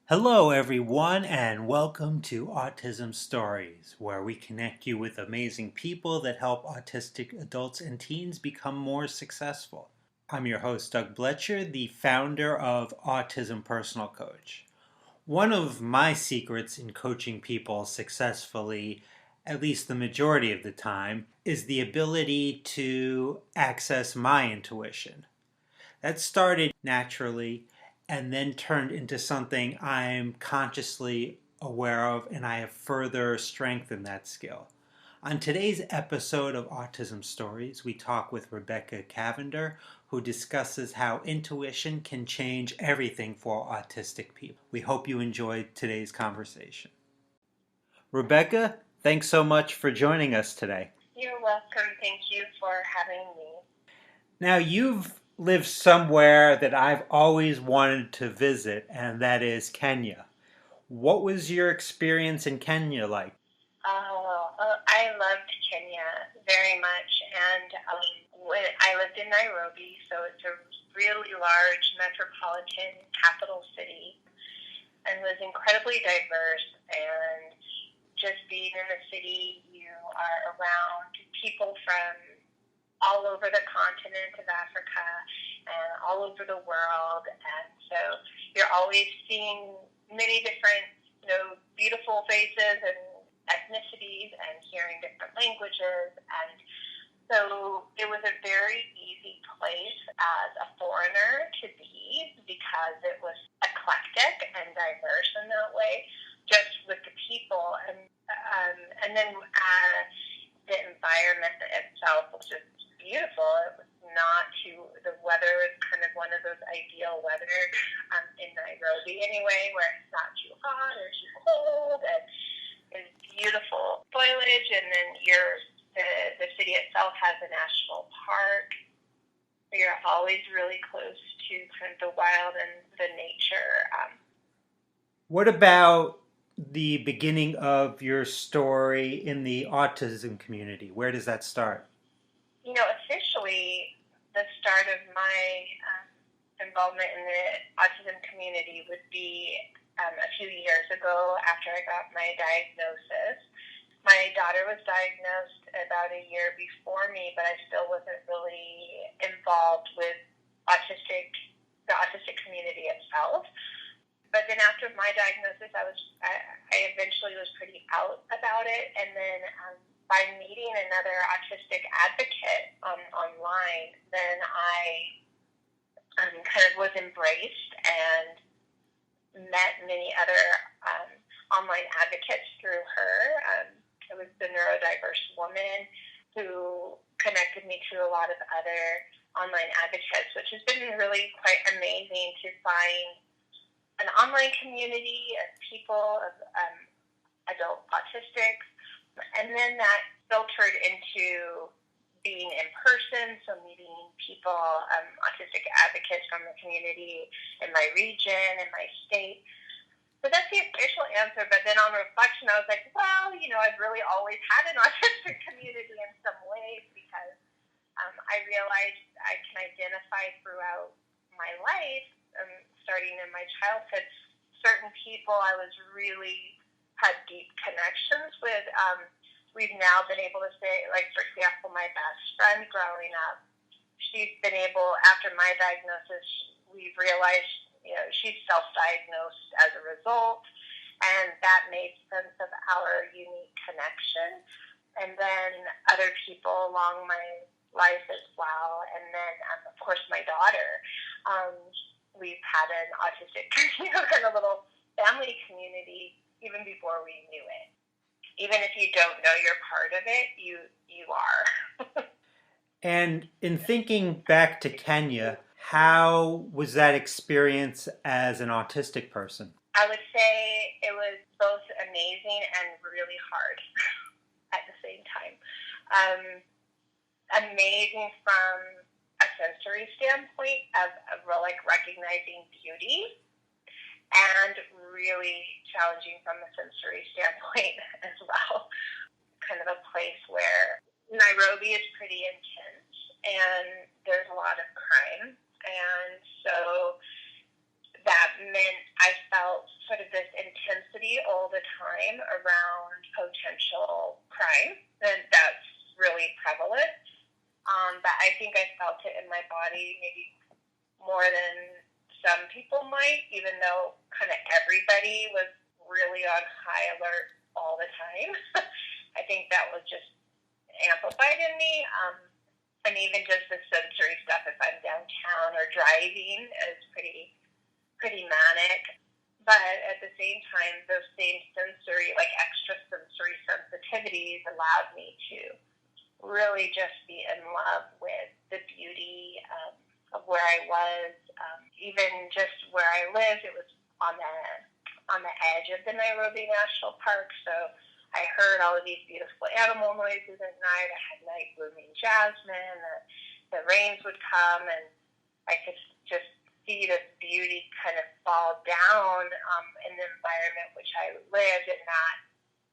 Hello, everyone, and welcome to Autism Stories, where we connect you with amazing people that help autistic adults and teens become more successful. I'm your host, Doug Bletcher, the founder of Autism Personal Coach. One of my secrets in coaching people successfully, at least the majority of the time, is the ability to access my intuition. That started naturally and then turned into something I'm consciously aware of, and I have further strengthened that skill. On today's episode of Autism Stories, we talk with Rebecca Cavender, who discusses how intuition can change everything for autistic people. We hope you enjoyed today's conversation. Rebecca, thanks so much for joining us today. You're welcome. Thank you for having me. Now, you've lived somewhere that I've always wanted to visit, and that is Kenya. What was your experience in Kenya like? I loved Kenya very much, and when I lived in Nairobi, so it's a really large metropolitan capital city, and was incredibly diverse. And just being in the city, you are around people from all over the continent of Africa and all over the world, and so you're always seeing many different, beautiful faces and ethnicities and hearing different languages. And so it was a very easy place as a foreigner to be because it was eclectic and diverse in that way, just with the people. And then the environment itself was just beautiful. It was the weather is kind of one of those ideal weather in Nairobi anyway, where it's not too hot or too cold, and it's beautiful foliage. And then the city itself has a national park. So you're always really close to kind of the wild and the nature. What about the beginning of your story in the autism community? Where does that start? Officially, the start of my involvement in the autism community would be a few years ago after I got my diagnosis. My daughter was diagnosed about a year before me, but I still wasn't really involved with the autistic community itself. But then after my diagnosis, I eventually was pretty out about it, and then by meeting another autistic advocate online, then I kind of was embraced and met many other online advocates through her. It was the neurodiverse woman who connected me to a lot of other online advocates, which has been really quite amazing to find an online community of people, of adult autistics. And then that filtered into being in person, so meeting people, autistic advocates from the community in my region, in my state. So that's the official answer. But then on reflection, I was like, well, I've really always had an autistic community in some ways, because I realized I can identify throughout my life, starting in my childhood, certain people I was really had deep connections with. We've now been able to say, like, for example, my best friend growing up, she's been able, after my diagnosis, we've realized, she's self-diagnosed as a result, and that made sense of our unique connection. And then other people along my life as well. And then, of course, my daughter. We've had an autistic, kind of little family community even before we knew it. Even if you don't know you're part of it, you are. And in thinking back to Kenya, how was that experience as an autistic person? I would say it was both amazing and really hard at the same time. Amazing from a sensory standpoint of like recognizing beauty, and really challenging from a sensory standpoint as well. Kind of a place where Nairobi is pretty intense and there's a lot of crime. And so that meant I felt sort of this intensity all the time around potential crime, and that's really prevalent. But I think I felt it in my body maybe more than some people might, even though kind of everybody was really on high alert all the time. I think that was just amplified in me. And even just the sensory stuff, if I'm downtown or driving, is pretty manic. But at the same time, those same sensory, like extra sensory sensitivities allowed me to really just be in love with the beauty of where I was. Even just where I lived, it was on the edge of the Nairobi National Park, so I heard all of these beautiful animal noises at night. I had night blooming jasmine. The rains would come, and I could just see this beauty kind of fall down in the environment which I lived, and that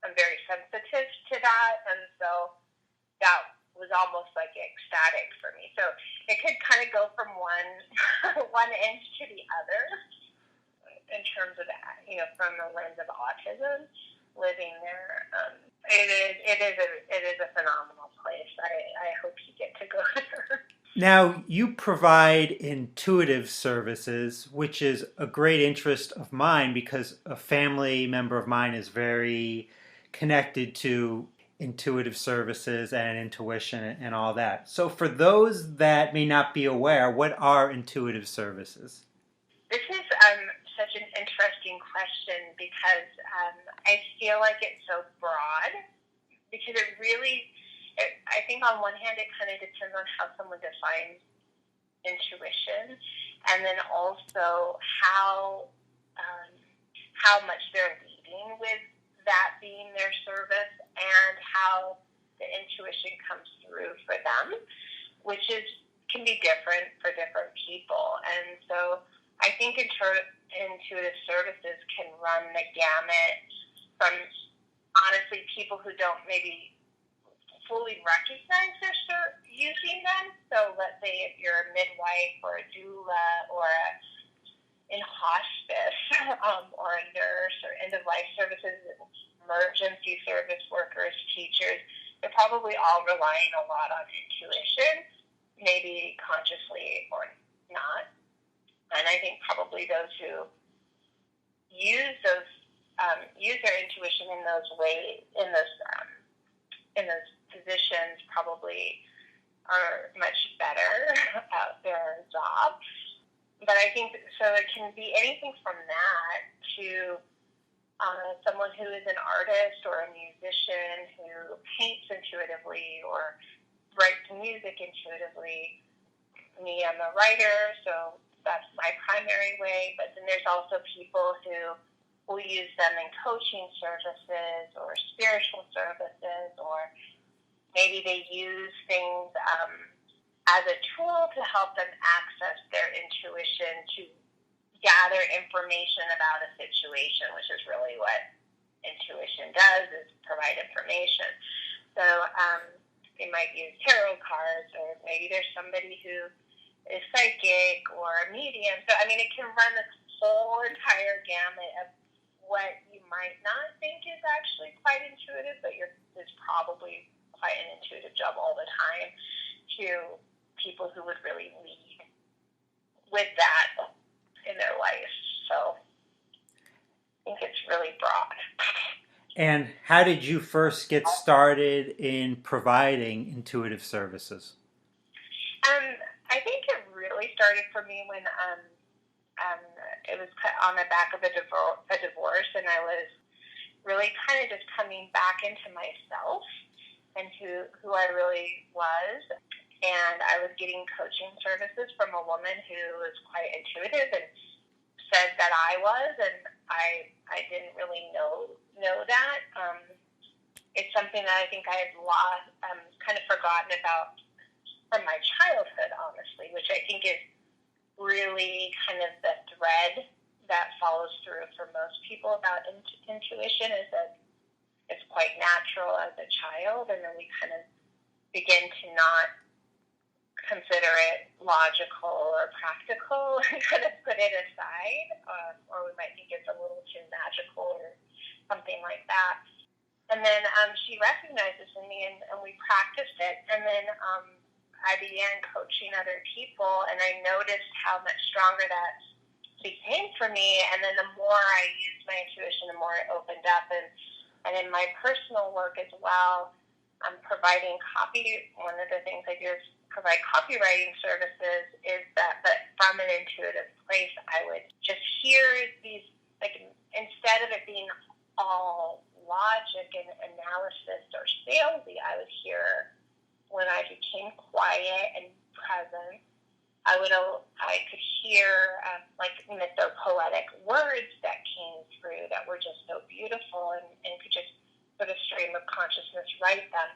I'm very sensitive to that, and so that was almost like ecstatic for me. So it could kind of go from one end to the other in terms of that, from the lens of autism, living there. It is a phenomenal place. I hope you get to go there. Now, you provide intuitive services, which is a great interest of mine because a family member of mine is very connected to intuitive services and intuition and all that. So for those that may not be aware, what are intuitive services? This is such an interesting question because I feel like it's so broad, because I think on one hand it kind of depends on how someone defines intuition, and then also how much they're leading with that being their service, and how the intuition comes through for them, which can be different for different people. And so I think intuitive services can run the gamut from, honestly, people who don't maybe fully recognize they're using them. So let's say if you're a midwife or a doula or in hospice or a nurse or end-of-life services, emergency service workers, teachers, they're probably all relying a lot on intuition, maybe consciously or not. And I think probably those who use their intuition in those ways, in those positions, probably are much better at their job. But I think so. It can be anything from that to someone who is an artist or a musician who paints intuitively or writes music intuitively. Me, I'm a writer, so that's my primary way. But then there's also people who will use them in coaching services or spiritual services, or maybe they use things as a tool to help them access their intuition to gather information about a situation, which is really what intuition does, is provide information. So they might use tarot cards, or maybe there's somebody who is psychic or a medium. So, I mean, it can run this whole entire gamut of what you might not think is actually quite intuitive, but it's probably quite an intuitive job all the time, to people who would really lead with that in their life. So I think it's really broad. And how did you first get started in providing intuitive services? I think it really started for me when it was on the back of a divorce, and I was really kind of just coming back into myself and who I really was. And I was getting coaching services from a woman who was quite intuitive and said that I was, and I didn't really know that. It's something that I think I had lost, kind of forgotten about from my childhood, honestly, which I think is really kind of the thread that follows through for most people about intuition, is that it's quite natural as a child, and then we kind of begin to not consider it logical or practical and kind of put it aside, or we might think it's a little too And then she recognized this in me, and we practiced it. And then I began coaching other people, and I noticed how much stronger that became for me. And then the more I used my intuition, the more it opened up. And in my personal work as well, I'm providing copy. One of the things I do is provide copywriting services, is that, but from an intuitive place, I would just hear these, like, instead of it being all logic and analysis or salesy, I would hear, when I became quiet and present, I could hear like mythopoetic words that came through that were just so beautiful, and could just sort of stream of consciousness write them,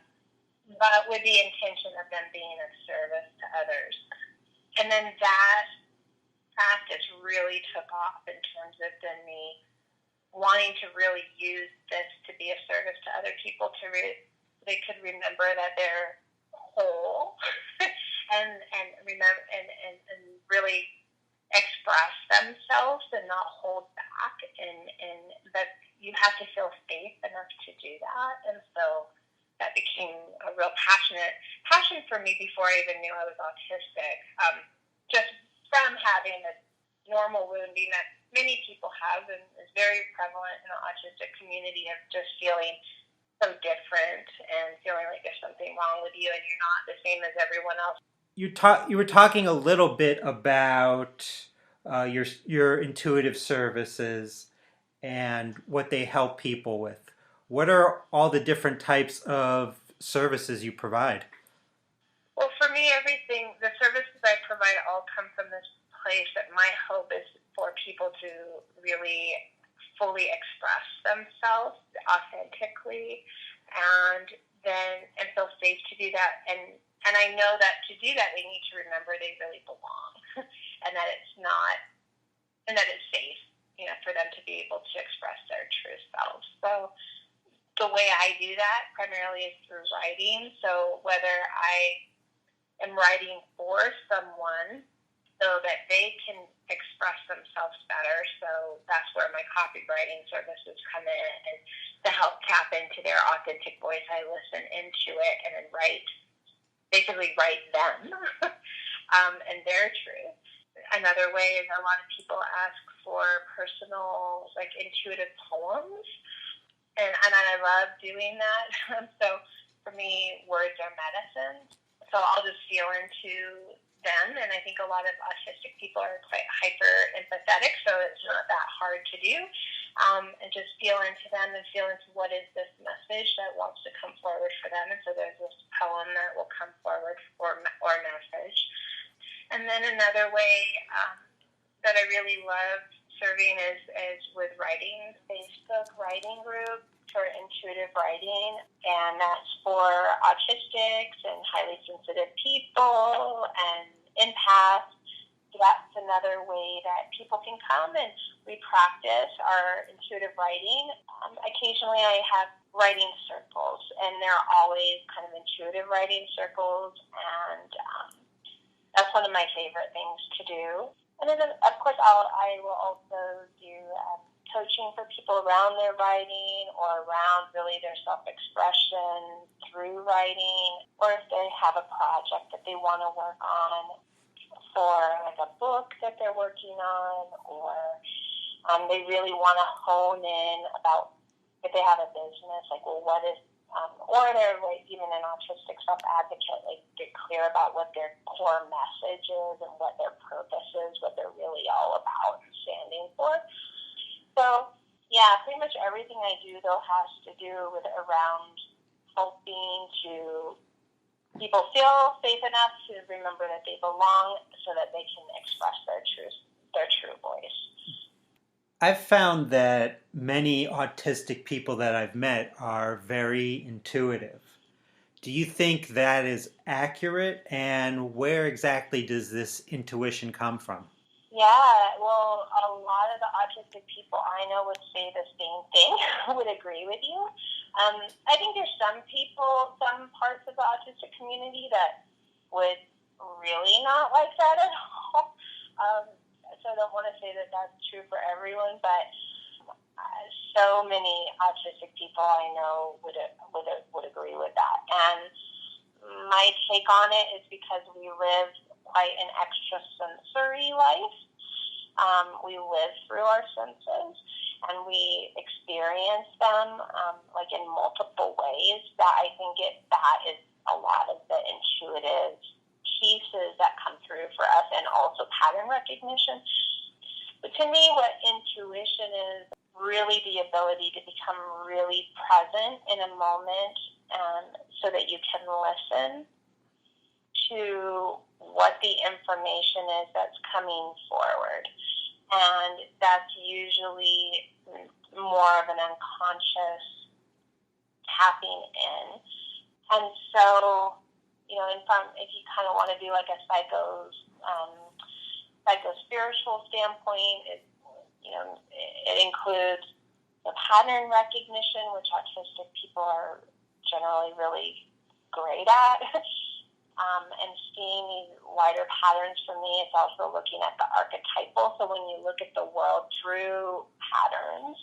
but with the intention of them being of service to others. And then that practice really took off in terms of then me wanting to really use this to be of service to other people, they could remember that they're whole and remember and really express themselves and not hold back, and that you have to feel safe enough to do that. And so that became a real passion for me before I even knew I was autistic, just from having a normal wounding that many people have and is very prevalent in the autistic community, of just feeling so different and feeling like there's something wrong with you and you're not the same as everyone else. You were talking a little bit about your intuitive services and what they help people with. What are all the different types of services you provide? Well, for me, the services I provide all come from this place that my hope is for people to really fully express themselves authentically, and feel safe to do that. And I know that to do that, they need to remember they really belong, and that it's not, and that it's safe, for them to be able to express their true selves. So the way I do that primarily is through writing. So whether I am writing for someone so that they can express themselves better, so that's where my copywriting services come in, and to help tap into their authentic voice, I listen into it and then basically write them and their truth. Another way is a lot of people ask for personal, like, intuitive poems, and I love doing that. So for me, words are medicine. So I'll just feel into them, and I think a lot of autistic people are quite hyper empathetic, so it's not that hard to do. And just feel into them and feel into what is this message that wants to come forward for them. And so there's this poem that will come forward or message. And then another way that I really love serving is with writing, Facebook writing group for intuitive writing, and that's for autistics and highly sensitive people and empaths. So that's another way that people can come and we practice our intuitive writing. Occasionally I have writing circles, and they're always kind of intuitive writing circles, and that's one of my favorite things to do. And then, of course, I will also do coaching for people around their writing, or around really their self-expression through writing, or if they have a project that they want to work on for, like, a book that they're working on, or they really want to hone in about if they have a business, like, well, what is, or they're, like, even an autistic self-advocate, like, get clear about what their core message is and what their purpose is, what they're really all about and standing for. So, yeah, pretty much everything I do, though, has to do with around helping to people feel safe enough to remember that they belong, so that they can express their true voice. I've found that many autistic people that I've met are very intuitive. Do you think that is accurate, and where exactly does this intuition come from? Yeah, well, a lot of the autistic people I know would say the same thing, would agree with you. I think there's some parts of the autistic community that would really not like that at all. So I don't want to say that that's true for everyone, but so many autistic people I know would agree with that. And my take on it is because we live quite an extrasensory life. We live through our senses, and we experience them like in multiple ways. That I think that is a lot of the intuitive pieces that come through for us, and also pattern recognition. But to me, what intuition is really the ability to become really present in a moment, so that you can listen to what the information is that's coming forward. And that's usually more of an unconscious tapping in. And so, if you kind of want to do like a psycho-spiritual standpoint, it includes the pattern recognition, which autistic people are generally really great at. And seeing these wider patterns, for me, it's also looking at the archetypal. So when you look at the world through patterns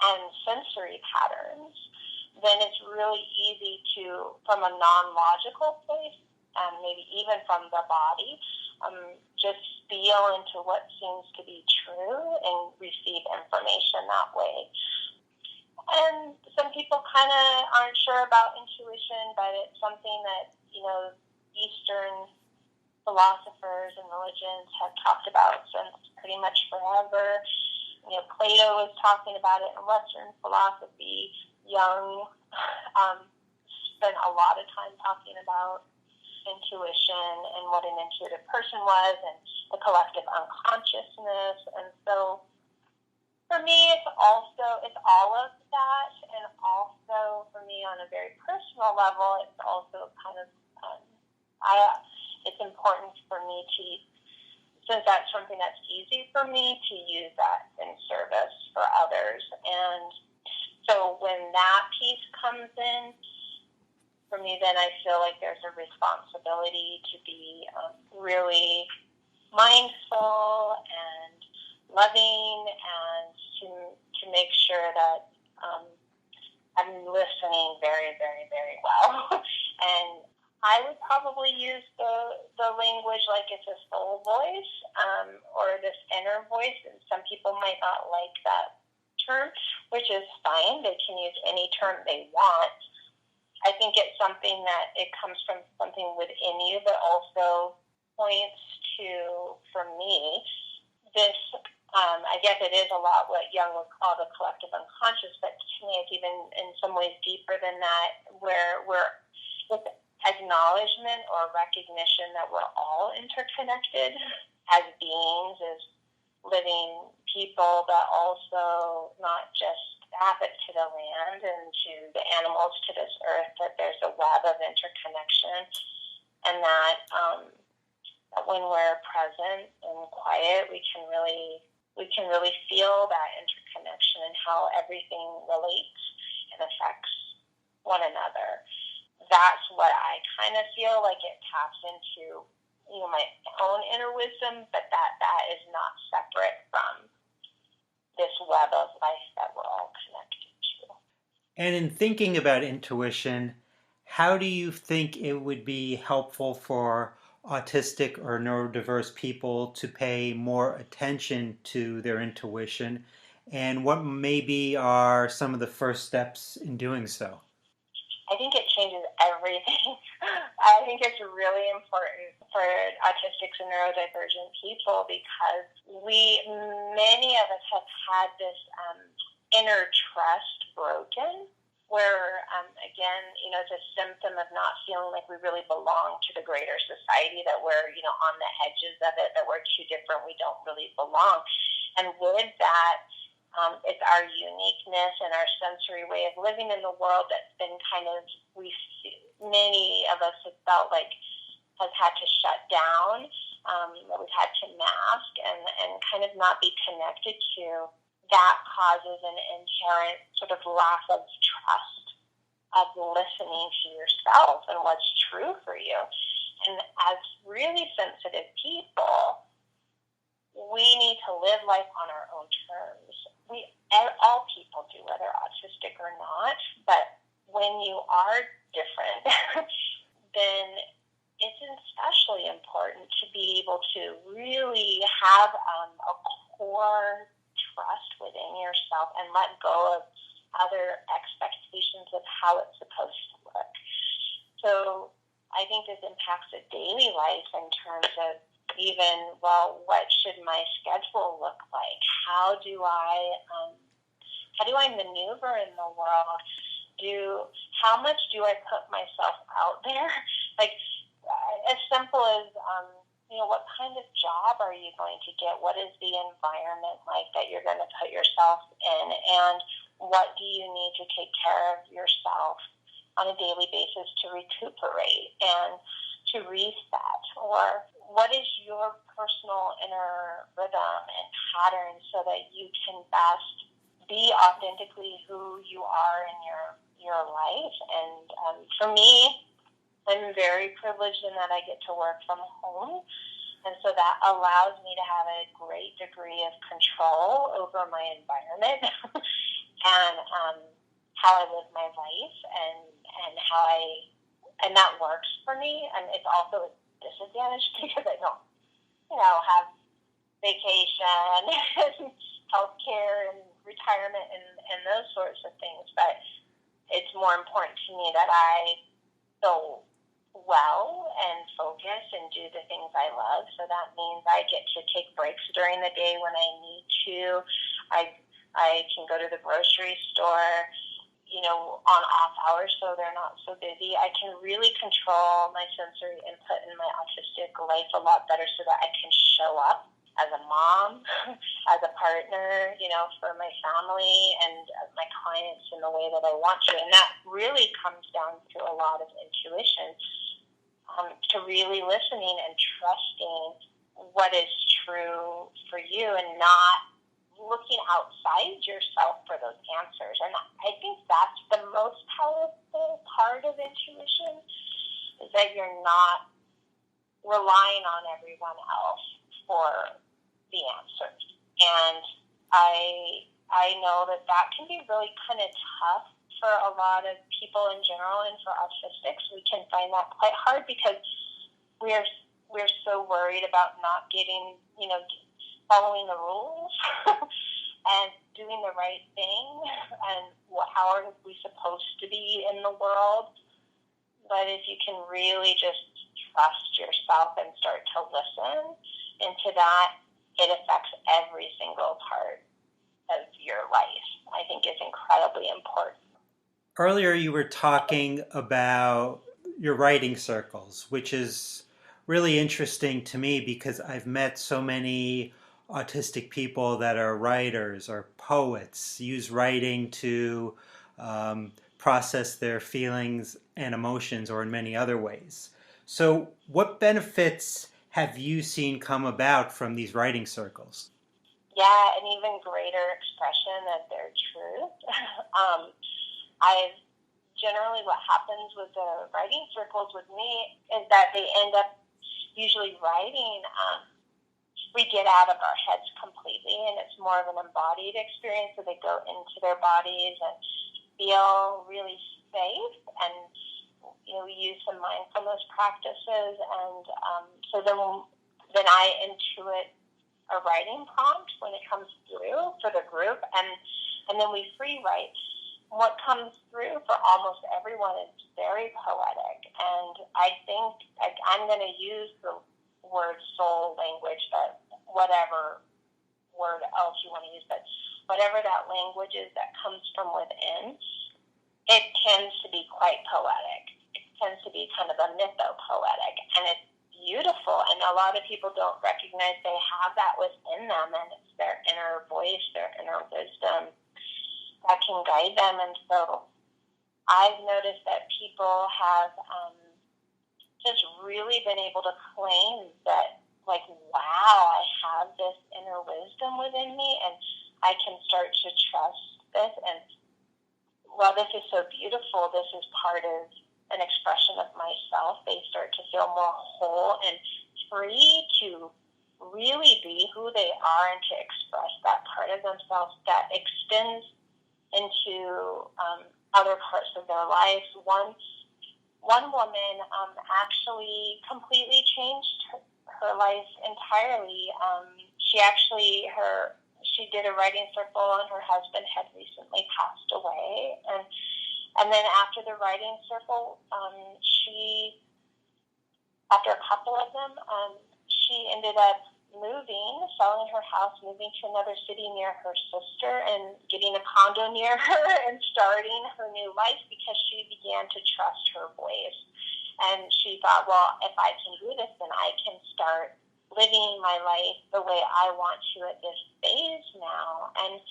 and sensory patterns, then it's really easy to, from a non-logical place, and maybe even from the body, just feel into what seems to be true and receive information that way. And some people kind of aren't sure about intuition, but it's something that, Eastern philosophers and religions have talked about since pretty much forever. Plato was talking about it in Western philosophy. Jung spent a lot of time talking about intuition and what an intuitive person was, and the collective unconsciousness. And so for me, it's all of that, and also for me on a very personal level, it's also kind of it's important for me to, since that's something that's easy for me, to use that in service for others. And so when that piece comes in, for me, then I feel like there's a responsibility to be really mindful and loving, and to make sure that I'm listening very, very, very well. And I would probably use the language like it's a soul voice, or this inner voice. And some people might not like that term, which is fine. They can use any term they want. I think it's something that it comes from something within you, but also points to, for me, this, I guess it is a lot what Jung would call the collective unconscious, but to me it's even in some ways deeper than that, where we're with acknowledgement or recognition that we're all interconnected as beings, as living people, but also not just habit to the land and to the animals, to this earth, that there's a web of interconnection, and that when we're present and quiet, we can really feel that interconnection and how everything relates and affects one another. That's what I kind of feel like it taps into, my own inner wisdom, but that is not separate from this web of life that we're all connected to. And in thinking about intuition, how do you think it would be helpful for autistic or neurodiverse people to pay more attention to their intuition? And what maybe are some of the first steps in doing so? I think it changes everything. I think it's really important for autistics and neurodivergent people, because many of us have had this inner trust broken, where, again, it's a symptom of not feeling like we really belong to the greater society, that we're, on the edges of it, that we're too different, we don't really belong. And with that, it's our uniqueness and our sensory way of living in the world that's been kind of, many of us have felt like has had to shut down, that we've had to mask and kind of not be connected to. That causes an inherent sort of lack of trust, of listening to yourself and what's true for you. And as really sensitive people, we need to live life on our own terms. All yourself and let go of other expectations of how it's supposed to look. So I think this impacts the daily life in terms of even, well, what should my schedule look like? How do I maneuver in the world? How much do I put myself out there? Like, as simple as, what kind of job are you going to get? What is the environment like that you're going to put yourself in? And what do you need to take care of yourself on a daily basis to recuperate and to reset? Or what is your personal inner rhythm and pattern so that you can best be authentically who you are in your life? And for me, I'm very privileged in that I get to work from home. And so that allows me to have a great degree of control over my environment and how I live my life and that works for me. And it's also a disadvantage because I don't, have vacation and healthcare and retirement and those sorts of things. But it's more important to me that I feel well and focus and do the things I love. So that means I get to take breaks during the day when I need to. I can go to the grocery store, on off hours so they're not so busy. I can really control my sensory input in my autistic life a lot better so that I can show up as a mom, as a partner, for my family and my clients in the way that I want to. And that really comes down to a lot of intuition, to really listening and trusting what is true for you and not looking outside yourself for those answers. And I think that's the most powerful part of intuition, is that you're not relying on everyone else for the answers. And I know that can be really kind of tough for a lot of people in general, and for autistics, we can find that quite hard because we're so worried about not getting, following the rules and doing the right thing, and how are we supposed to be in the world. But if you can really just trust yourself and start to listen into that, it affects every single part of your life. I think is incredibly important. Earlier you were talking about your writing circles, which is really interesting to me because I've met so many autistic people that are writers or poets, use writing to process their feelings and emotions, or in many other ways. So what benefits have you seen come about from these writing circles? Yeah, an even greater expression of their truth. What happens with the writing circles with me is that they end up usually writing. We get out of our heads completely, and it's more of an embodied experience. So they go into their bodies and feel really safe, and we use some mindfulness practices, and so then I intuit a writing prompt when it comes through for the group, and then we free write. What comes through for almost everyone is very poetic, and I think I'm going to use the word soul language, but whatever word else you want to use, but whatever that language is that comes from within, it tends to be quite poetic. It tends to be kind of a mytho-poetic, and it's beautiful, and a lot of people don't recognize they have that within them, and it's their inner voice, their inner wisdom that can guide them. And so I've noticed that people have just really been able to claim that, like, wow, I have this inner wisdom within me, and I can start to trust this, and well, this is so beautiful, this is part of an expression of myself. They start to feel more whole and free to really be who they are and to express that part of themselves that extends into other parts of their life. One woman actually completely changed her life entirely. she did a writing circle, and her husband had recently passed away. And then after the writing circle, after a couple of them, she ended up selling her house, moving to another city near her sister, and getting a condo near her and starting her new life because she began to trust her voice. And she thought, well, if I can do this, then I can start living my life the way I want to at this phase now. And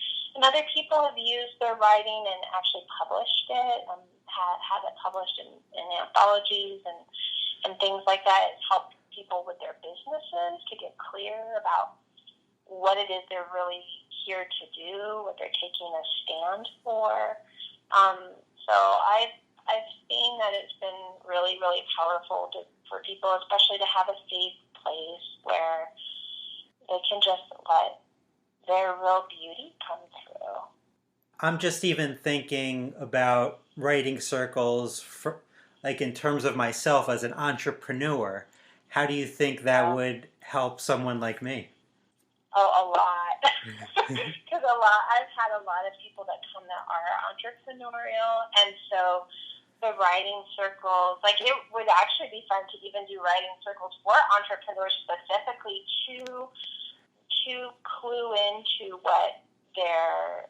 other people have used their writing and actually published it, had it published in anthologies and things like that. It's helped people with their businesses to get clear about what it is they're really here to do, what they're taking a stand for. So I've seen that it's been really, really powerful for people, especially to have a safe place where they can just let their real beauty come through. I'm just even thinking about writing circles, like in terms of myself as an entrepreneur. How do you think that would help someone like me? Oh, a lot. Because I've had a lot of people that come that are entrepreneurial, and so the writing circles, like it would actually be fun to even do writing circles for entrepreneurs specifically to clue into what their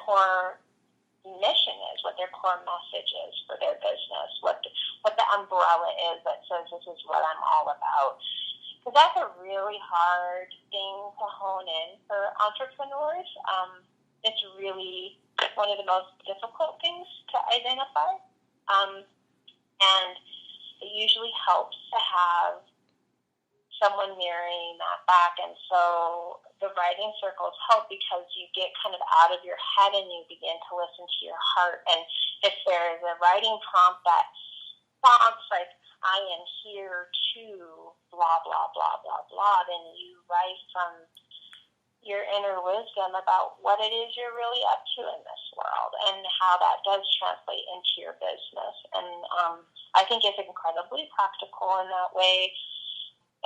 core mission is, what their core message is for their business, what the umbrella is that says this is what I'm all about. Because that's a really hard thing to hone in for entrepreneurs. It's really one of the most difficult things to identify. And it usually helps to have someone mirroring that back. And so the writing circles help because you get kind of out of your head and you begin to listen to your heart. And if there is a writing prompt that prompts like, I am here to blah, blah, blah, blah, blah, then you write from your inner wisdom about what it is you're really up to in this world and how that does translate into your business. And I think it's incredibly practical in that way.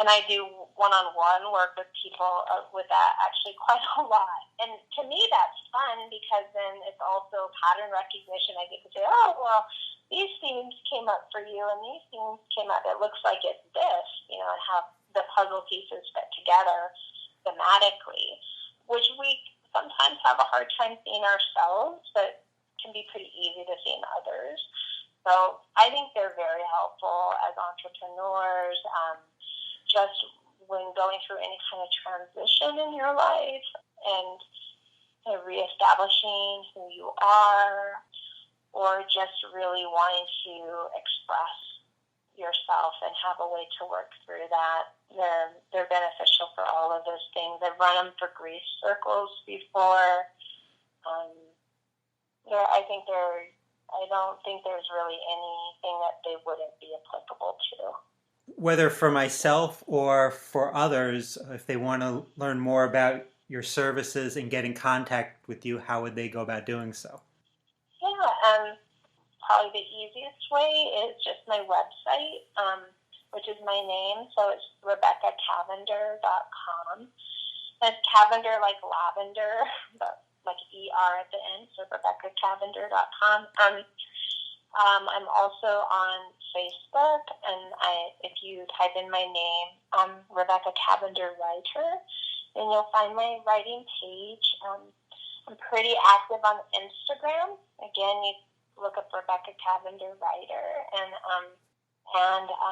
And I do one-on-one work with people with that actually quite a lot. And to me, that's fun because then it's also pattern recognition. I get to say, oh, well, these themes came up for you and these themes came up. It looks like it's this, and how the puzzle pieces fit together thematically, which we sometimes have a hard time seeing ourselves, but can be pretty easy to see in others. So I think they're very helpful as entrepreneurs, just when going through any kind of transition in your life and reestablishing who you are, or just really wanting to express yourself and have a way to work through that. They're beneficial for all of those things. I've run them for grief circles before. I don't think there's really anything that they wouldn't be applicable to. Whether for myself or for others, if they want to learn more about your services and get in contact with you, how would they go about doing so? Yeah, probably the easiest way is just my website, which is my name. So it's RebeccaCavender.com. It's Cavender like lavender, but like ER at the end, so RebeccaCavender.com. I'm also on Facebook, and if you type in my name, Rebecca Cavender Writer, then you'll find my writing page. I'm pretty active on Instagram. Again, you look up Rebecca Cavender Writer, and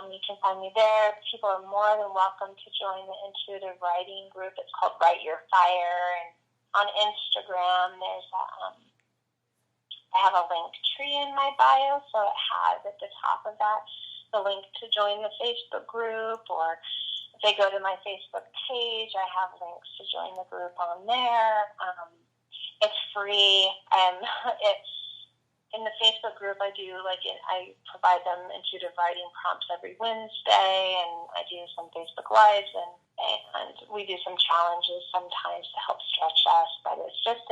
you can find me there. People are more than welcome to join the intuitive writing group. It's called Write Your Fire, and on Instagram, there's I have a link tree in my bio, so it has at the top of that the link to join the Facebook group, or if they go to my Facebook page, I have links to join the group on there. It's free, and in the Facebook group, I provide them intuitive writing prompts every Wednesday, and I do some Facebook Lives, and we do some challenges sometimes to help stretch us, but it's just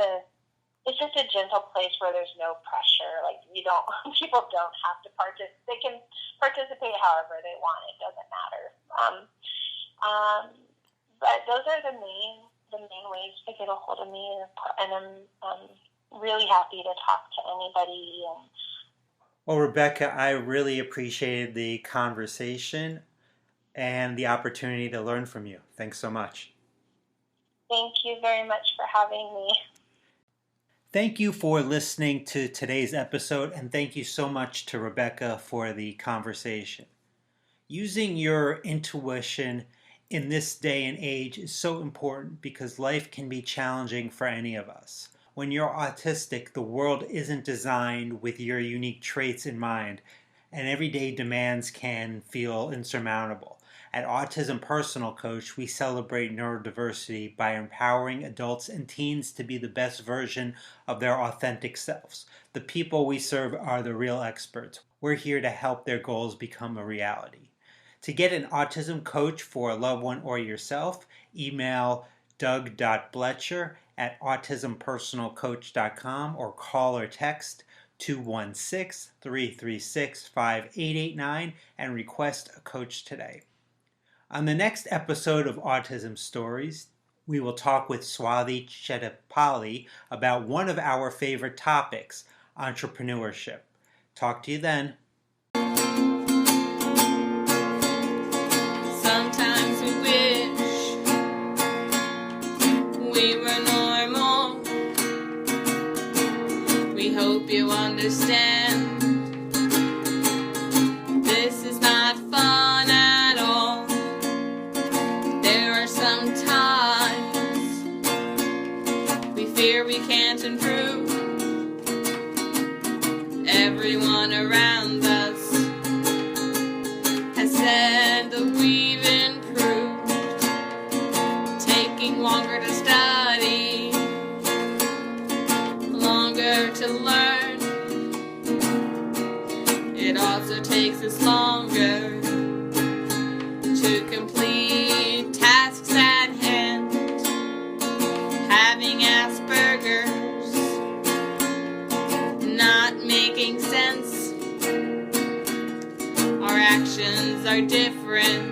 a gentle place where there's no pressure. Like people don't have to participate. They can participate however they want. It doesn't matter. But those are the the main ways to get a hold of me, and I'm really happy to talk to anybody. Well, Rebecca, I really appreciated the conversation and the opportunity to learn from you. Thanks so much. Thank you very much for having me. Thank you for listening to today's episode, and thank you so much to Rebecca for the conversation. Using your intuition in this day and age is so important because life can be challenging for any of us. When you're autistic, the world isn't designed with your unique traits in mind, and everyday demands can feel insurmountable. At Autism Personal Coach, we celebrate neurodiversity by empowering adults and teens to be the best version of their authentic selves. The people we serve are the real experts. We're here to help their goals become a reality. To get an autism coach for a loved one or yourself, email doug.bletcher@autismpersonalcoach.com or call or text 216-336-5889 and request a coach today. On the next episode of Autism Stories, we will talk with Swathi Chettapalli about one of our favorite topics, entrepreneurship. Talk to you then. Sometimes we wish we were normal. We hope you understand. This is not fun at all. There are some times we fear we can't improve. Everyone around us has said that we've improved. Taking longer to study, longer to learn. It also takes us longer to complete tasks at hand. Having Asperger's, not making sense. Our actions are different.